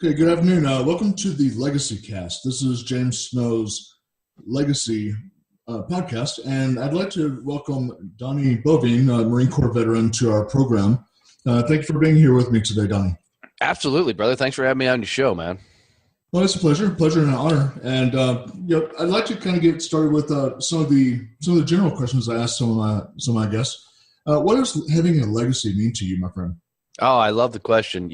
Okay, good afternoon. Welcome to the Legacy Cast. This is James Snow's Legacy podcast, and I'd like to welcome Donnie Boivin, Marine Corps veteran, to our program. Thank you for being here with me today, Donnie. Absolutely, brother. Thanks for having me on your show, man. Well, it's a pleasure and an honor. And I'd like to kind of get started with some of the general questions I asked some of my guests. What does having a legacy mean to you, my friend? Oh, I love the question.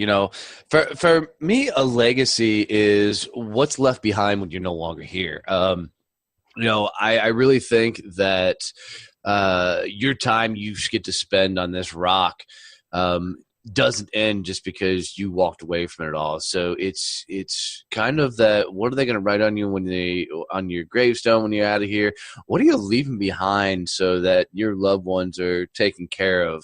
For me, a legacy is what's left behind when you're no longer here. I really think that your time you get to spend on this rock doesn't end just because you walked away from it all. So it's kind of that. What are they going to write on you on your gravestone when you're out of here? What are you leaving behind so that your loved ones are taken care of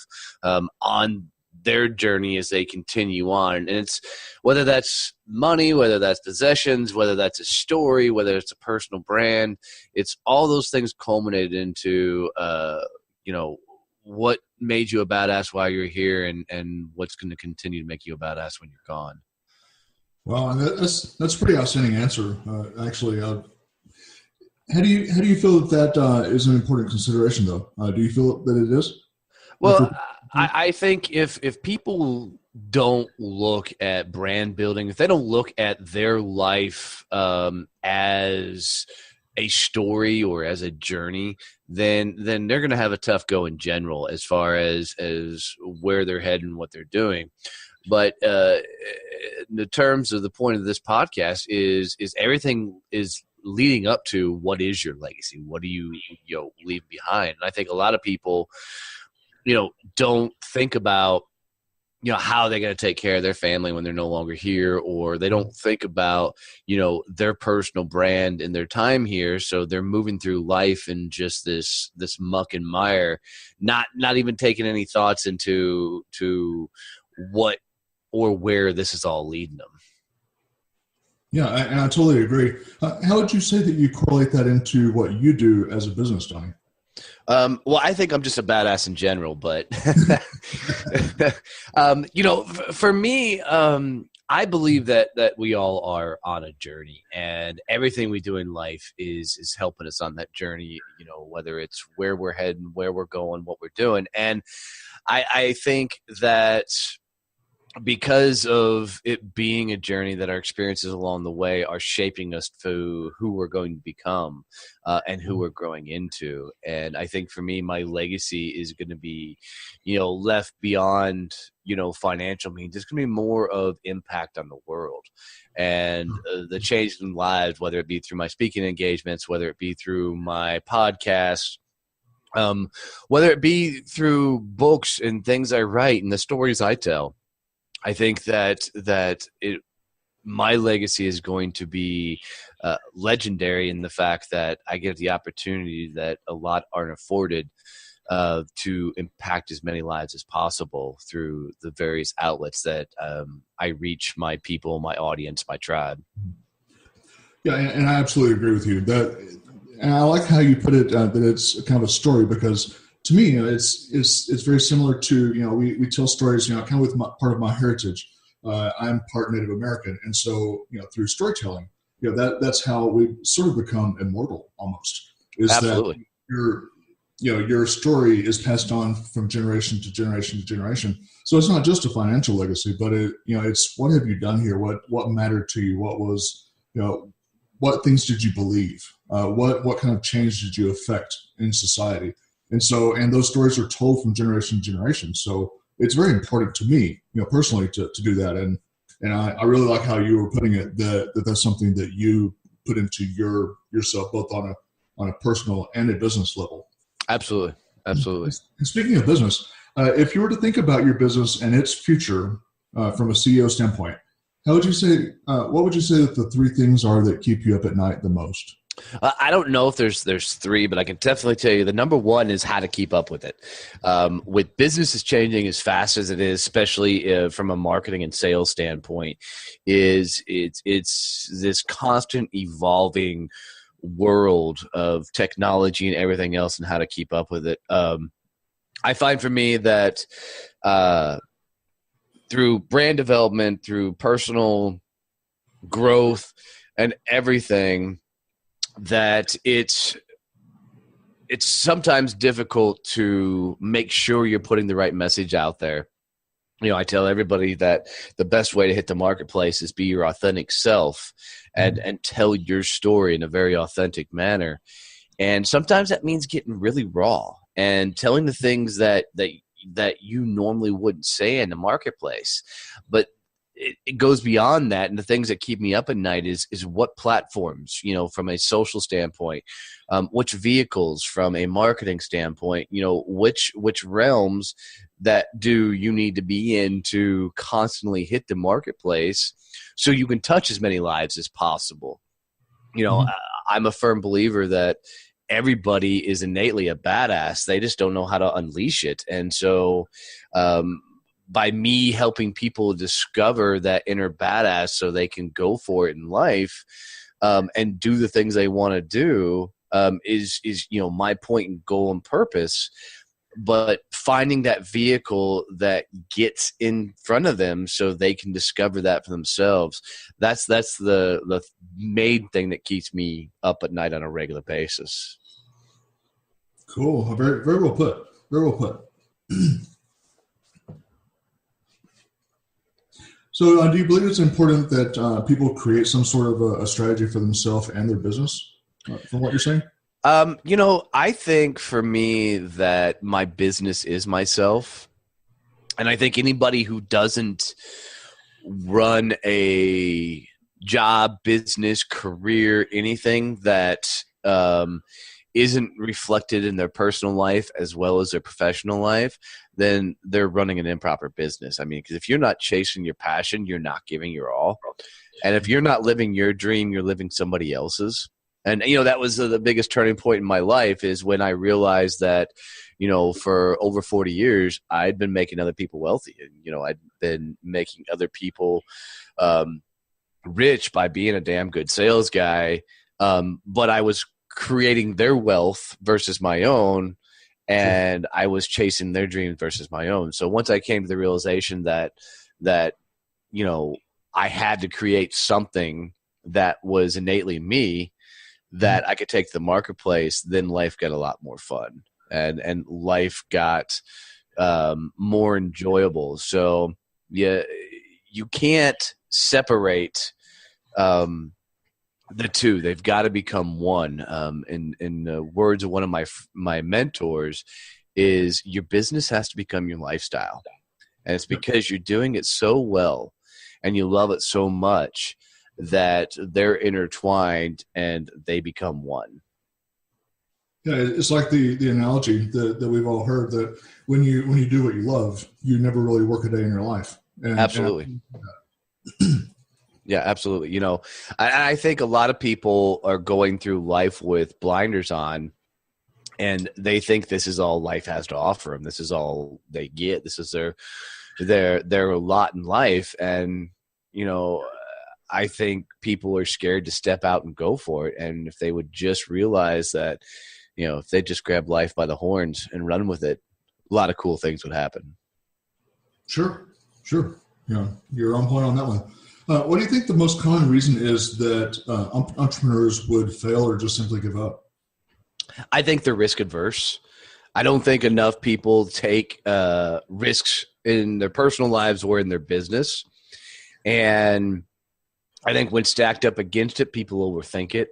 on their journey as they continue on? And it's whether that's money, whether that's possessions, whether that's a story, whether it's a personal brand, it's all those things culminated into what made you a badass while you're here and what's going to continue to make you a badass when you're gone. Well, and that's a pretty outstanding answer, actually. How do you feel that is an important consideration, though? Do you feel that it is? Well, I think if people don't look at brand building, if they don't look at their life as a story or as a journey, then they're going to have a tough go in general as far as where they're heading and what they're doing. But in terms of the point of this podcast is everything is leading up to what is your legacy? What do you leave behind? And I think a lot of people don't think about, how they're going to take care of their family when they're no longer here, or they don't think about, their personal brand and their time here. So they're moving through life in just this muck and mire, not even taking any thoughts into what or where this is all leading them. Yeah, and I totally agree. How would you say that you correlate that into what you do as a business, Donnie? Well, I think I'm just a badass in general, but, for me, I believe that we all are on a journey, and everything we do in life is helping us on that journey, whether it's where we're heading, where we're going, what we're doing. And I think that because of it being a journey, that our experiences along the way are shaping us to who we're going to become and who we're growing into. And I think for me, my legacy is going to be, left beyond, financial means. It's going to be more of impact on the world and the change in lives, whether it be through my speaking engagements, whether it be through my podcast, whether it be through books and things I write and the stories I tell. I think that my legacy is going to be legendary in the fact that I get the opportunity that a lot aren't afforded to impact as many lives as possible through the various outlets that I reach my people, my audience, my tribe. Yeah, and I absolutely agree with you. And I like how you put it, that it's kind of a story, because to me, it's very similar to, we tell stories, kind of with part of my heritage. I'm part Native American. And so, through storytelling, that's how we sort of become immortal almost. Absolutely. That your story is passed on from generation to generation to generation. So it's not just a financial legacy, but it's what have you done here? What mattered to you? What was, what things did you believe? What kind of change did you affect in society? And those stories are told from generation to generation. So it's very important to me, personally, to do that. And I really like how you were putting it, that's something that you put into yourself, both on a personal and a business level. Absolutely. Absolutely. And speaking of business, if you were to think about your business and its future from a CEO standpoint, what would you say that the three things are that keep you up at night the most? I don't know if there's three, but I can definitely tell you the number one is how to keep up with it. With businesses changing as fast as it is, especially from a marketing and sales standpoint, it's this constant evolving world of technology and everything else, and how to keep up with it. I find for me that through brand development, through personal growth, and everything, that it's sometimes difficult to make sure you're putting the right message out there. I tell everybody that the best way to hit the marketplace is be your authentic self and tell your story in a very authentic manner. And sometimes that means getting really raw and telling the things that you normally wouldn't say in the marketplace. But it goes beyond that. And the things that keep me up at night is what platforms, from a social standpoint, which vehicles from a marketing standpoint, which realms that do you need to be in to constantly hit the marketplace so you can touch as many lives as possible. I'm a firm believer that everybody is innately a badass. They just don't know how to unleash it. And so, by me helping people discover that inner badass so they can go for it in life, and do the things they want to do, is my point and goal and purpose. But finding that vehicle that gets in front of them so they can discover that for themselves, that's the main thing that keeps me up at night on a regular basis. Cool. Very, very well put. Very well put. So do you believe it's important that people create some sort of a strategy for themselves and their business, from what you're saying? I think for me that my business is myself. And I think anybody who doesn't run a job, business, career, anything that isn't reflected in their personal life as well as their professional life, then they're running an improper business. I mean, because if you're not chasing your passion, you're not giving your all. And if you're not living your dream, you're living somebody else's. And, that was the biggest turning point in my life, is when I realized that, for over 40 years, I'd been making other people wealthy. And, I'd been making other people rich by being a damn good sales guy. But I was creating their wealth versus my own, and I was chasing their dreams versus my own. So once I came to the realization that I had to create something that was innately me, that I could take to the marketplace, then life got a lot more fun, and life got more enjoyable. So yeah, you can't separate the two. They've got to become one. In the words of one of my mentors, is your business has to become your lifestyle. And it's because you're doing it so well and you love it so much that they're intertwined and they become one. Yeah, it's like the analogy that we've all heard, that when you do what you love, you never really work a day in your life. Absolutely. Yeah, absolutely. I think a lot of people are going through life with blinders on, and they think this is all life has to offer them. This is all they get. This is their lot in life. And, I think people are scared to step out and go for it. And if they would just realize that, if they just grab life by the horns and run with it, a lot of cool things would happen. Sure. Yeah, you're on point on that one. What do you think the most common reason is that entrepreneurs would fail or just simply give up? I think they're risk adverse. I don't think enough people take risks in their personal lives or in their business. And I think when stacked up against it, people overthink it.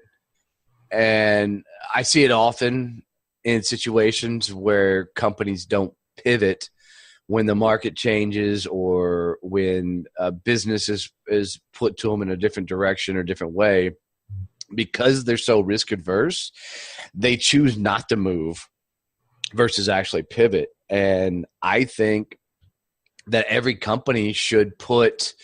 And I see it often in situations where companies don't pivot when the market changes, or when a business is put to them in a different direction or different way. Because they're so risk adverse, they choose not to move versus actually pivot. And I think that every company should put,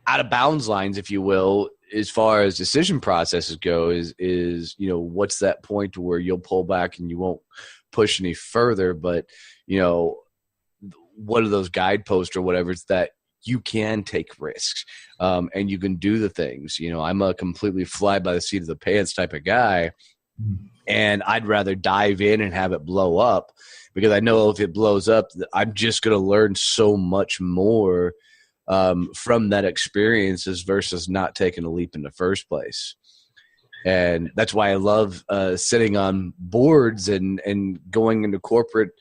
out of bounds lines, if you will, as far as decision processes go, is what's that point where you'll pull back and you won't push any further, but what are those guideposts or whatever that you can take risks, and you can do the things. I'm a completely fly by the seat of the pants type of guy, and I'd rather dive in and have it blow up, because I know if it blows up, I'm just going to learn so much more from that experiences versus not taking a leap in the first place. And that's why I love sitting on boards and going into corporate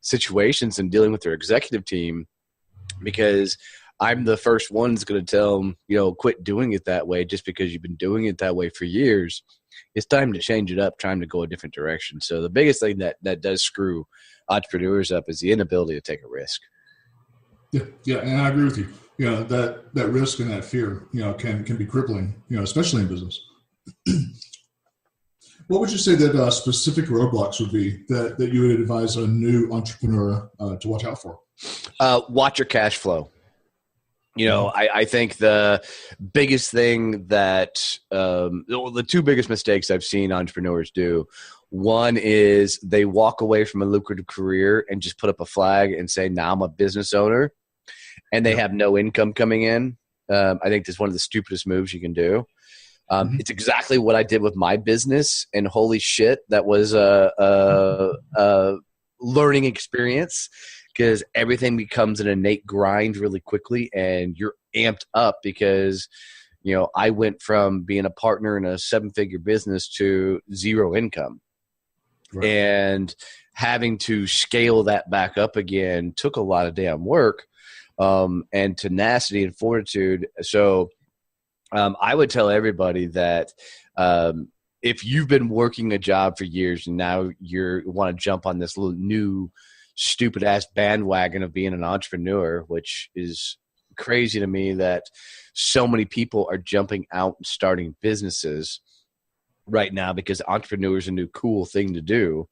situations and dealing with their executive team, because I'm the first one that's going to tell them, quit doing it that way just because you've been doing it that way for years. It's time to change it up, time to go a different direction. So the biggest thing that does screw entrepreneurs up is the inability to take a risk. Yeah, and I agree with you. That risk and that fear, can be crippling, especially in business. What would you say that specific roadblocks would be that you would advise a new entrepreneur to watch out for? Watch your cash flow. I think the biggest thing that the two biggest mistakes I've seen entrepreneurs do, one is they walk away from a lucrative career and just put up a flag and say, now I'm a business owner, and they have no income coming in. I think that's one of the stupidest moves you can do. It's exactly what I did with my business, and holy shit, that was a learning experience, because everything becomes an innate grind really quickly, and you're amped up because, I went from being a partner in a 7-figure business to zero income. Right. And having to scale that back up again took a lot of damn work, and tenacity and fortitude. So I would tell everybody that if you've been working a job for years and now you want to jump on this little new stupid ass bandwagon of being an entrepreneur, which is crazy to me that so many people are jumping out and starting businesses right now because entrepreneur is a new cool thing to do,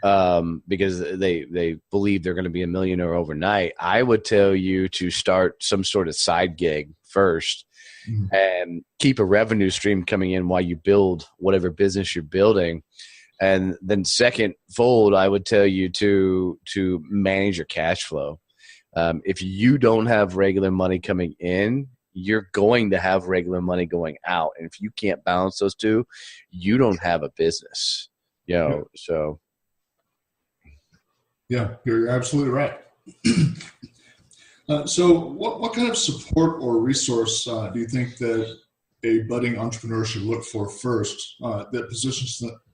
because they believe they're going to be a millionaire overnight. I would tell you to start some sort of side gig first, and keep a revenue stream coming in while you build whatever business you're building. And then second fold, I would tell you to manage your cash flow. If you don't have regular money coming in, you're going to have regular money going out. And if you can't balance those two, you don't have a business. So. Yeah, you're absolutely right. So what kind of support or resource do you think that a budding entrepreneur should look for first that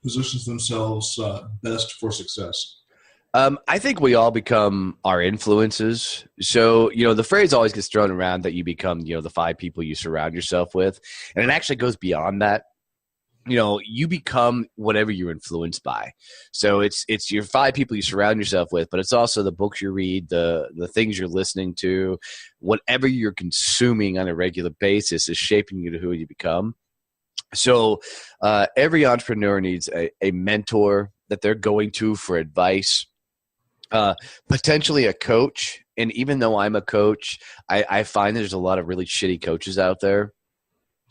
positions themselves best for success? I think we all become our influences. So, the phrase always gets thrown around that you become, the 5 people you surround yourself with. And it actually goes beyond that. You become whatever you're influenced by. So it's your 5 people you surround yourself with, but it's also the books you read, the things you're listening to, whatever you're consuming on a regular basis is shaping you to who you become. So every entrepreneur needs a mentor that they're going to for advice, potentially a coach. And even though I'm a coach, I find there's a lot of really shitty coaches out there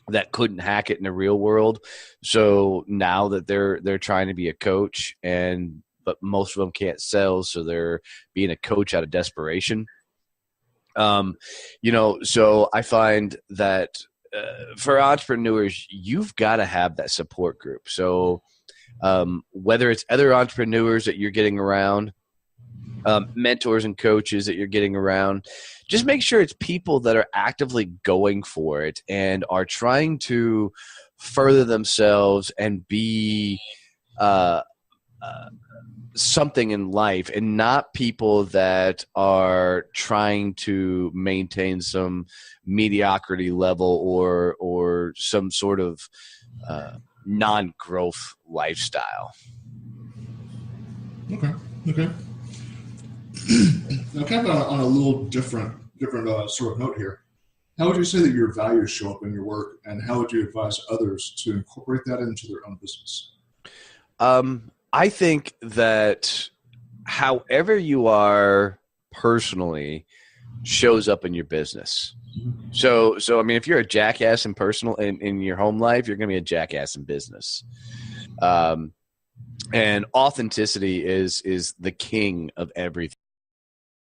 that couldn't hack it in the real world. So now that they're trying to be a coach, but most of them can't sell, so they're being a coach out of desperation. So I find that for entrepreneurs, you've got to have that support group. So whether it's other entrepreneurs that you're getting around, mentors and coaches that you're getting around, just make sure it's people that are actively going for it and are trying to further themselves and be something in life, and not people that are trying to maintain some mediocrity level or some sort of non-growth lifestyle. Okay. Now, kind of on a little different sort of note here, how would you say that your values show up in your work, and how would you advise others to incorporate that into their own business? I think that however you are personally shows up in your business. So I mean, if you're a jackass in your home life, you're going to be a jackass in business. And authenticity is the king of everything.